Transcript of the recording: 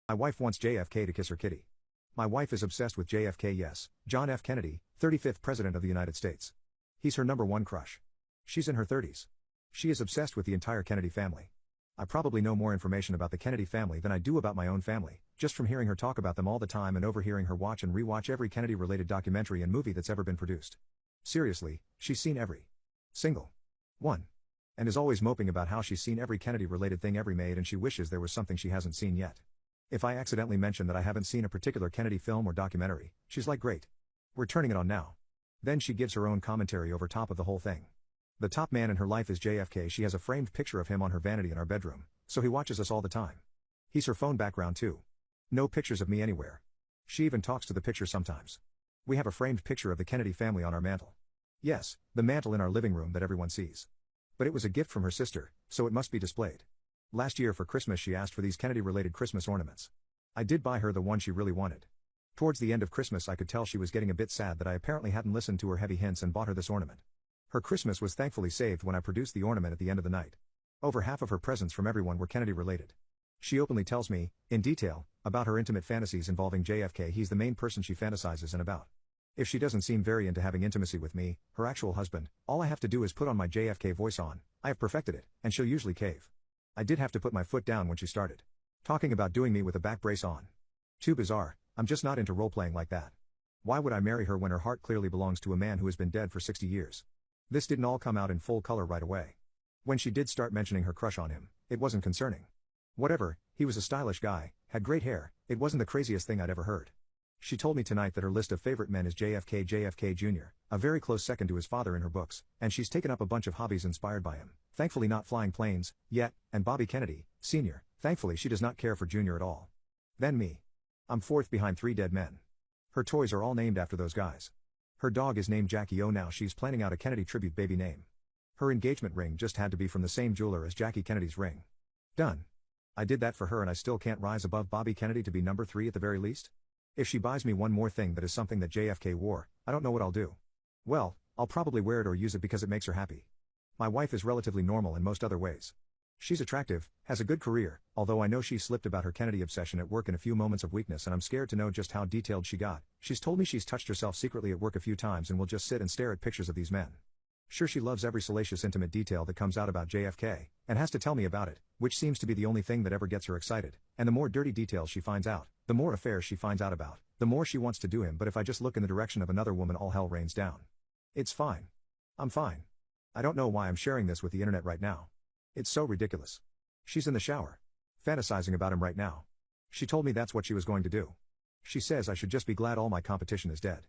My wife wants JFK to kiss her kitty. My wife is obsessed with JFK, yes, John F. Kennedy, 35th President of the United States. He's her number one crush. She's in her 30s. She is obsessed with the entire Kennedy family. I probably know more information about the Kennedy family than I do about my own family, just from hearing her talk about them all the time and overhearing her watch and rewatch every Kennedy-related documentary and movie that's ever been produced. Seriously, she's seen every single one. And is always moping about how she's seen every Kennedy-related thing ever made and she wishes there was something she hasn't seen yet. If I accidentally mention that I haven't seen a particular Kennedy film or documentary, she's like, great. We're turning it on now. Then she gives her own commentary over top of the whole thing. The top man in her life is JFK. She has a framed picture of him on her vanity in our bedroom, so he watches us all the time. He's her phone background too. No pictures of me anywhere. She even talks to the picture sometimes. We have a framed picture of the Kennedy family on our mantle. Yes, the mantle in our living room that everyone sees. But it was a gift from her sister, so it must be displayed. Last year for Christmas she asked for these Kennedy-related Christmas ornaments. I did buy her the one she really wanted. Towards the end of Christmas I could tell she was getting a bit sad that I apparently hadn't listened to her heavy hints and bought her this ornament. Her Christmas was thankfully saved when I produced the ornament at the end of the night. Over half of her presents from everyone were Kennedy-related. She openly tells me, in detail, about her intimate fantasies involving JFK. He's the main person she fantasizes and about. If she doesn't seem very into having intimacy with me, her actual husband, all I have to do is put on my JFK voice on, I have perfected it, and she'll usually cave. I did have to put my foot down when she started talking about doing me with a back brace on. Too bizarre, I'm just not into role-playing like that. Why would I marry her when her heart clearly belongs to a man who has been dead for 60 years? This didn't all come out in full color right away. When she did start mentioning her crush on him, it wasn't concerning. Whatever, he was a stylish guy, had great hair, it wasn't the craziest thing I'd ever heard. She told me tonight that her list of favorite men is JFK Jr., a very close second to his father in her books, and she's taken up a bunch of hobbies inspired by him, thankfully not flying planes, yet, and Bobby Kennedy, Sr., thankfully she does not care for Jr. at all. Then me. I'm fourth behind 3 dead men. Her toys are all named after those guys. Her dog is named Jackie O. Now she's planning out a Kennedy tribute baby name. Her engagement ring just had to be from the same jeweler as Jackie Kennedy's ring. Done. I did that for her and I still can't rise above Bobby Kennedy to be number 3 at the very least. If she buys me one more thing that is something that JFK wore, I don't know what I'll do. Well, I'll probably wear it or use it because it makes her happy. My wife is relatively normal in most other ways. She's attractive, has a good career, although I know she slipped about her Kennedy obsession at work in a few moments of weakness and I'm scared to know just how detailed she got. She's told me she's touched herself secretly at work a few times and will just sit and stare at pictures of these men. Sure, she loves every salacious intimate detail that comes out about JFK, and has to tell me about it, which seems to be the only thing that ever gets her excited, and the more dirty details she finds out, the more affairs she finds out about, the more she wants to do him. But if I just look in the direction of another woman all hell rains down. It's fine. I'm fine. I don't know why I'm sharing this with the internet right now. It's so ridiculous. She's in the shower, fantasizing about him right now. She told me that's what she was going to do. She says I should just be glad all my competition is dead.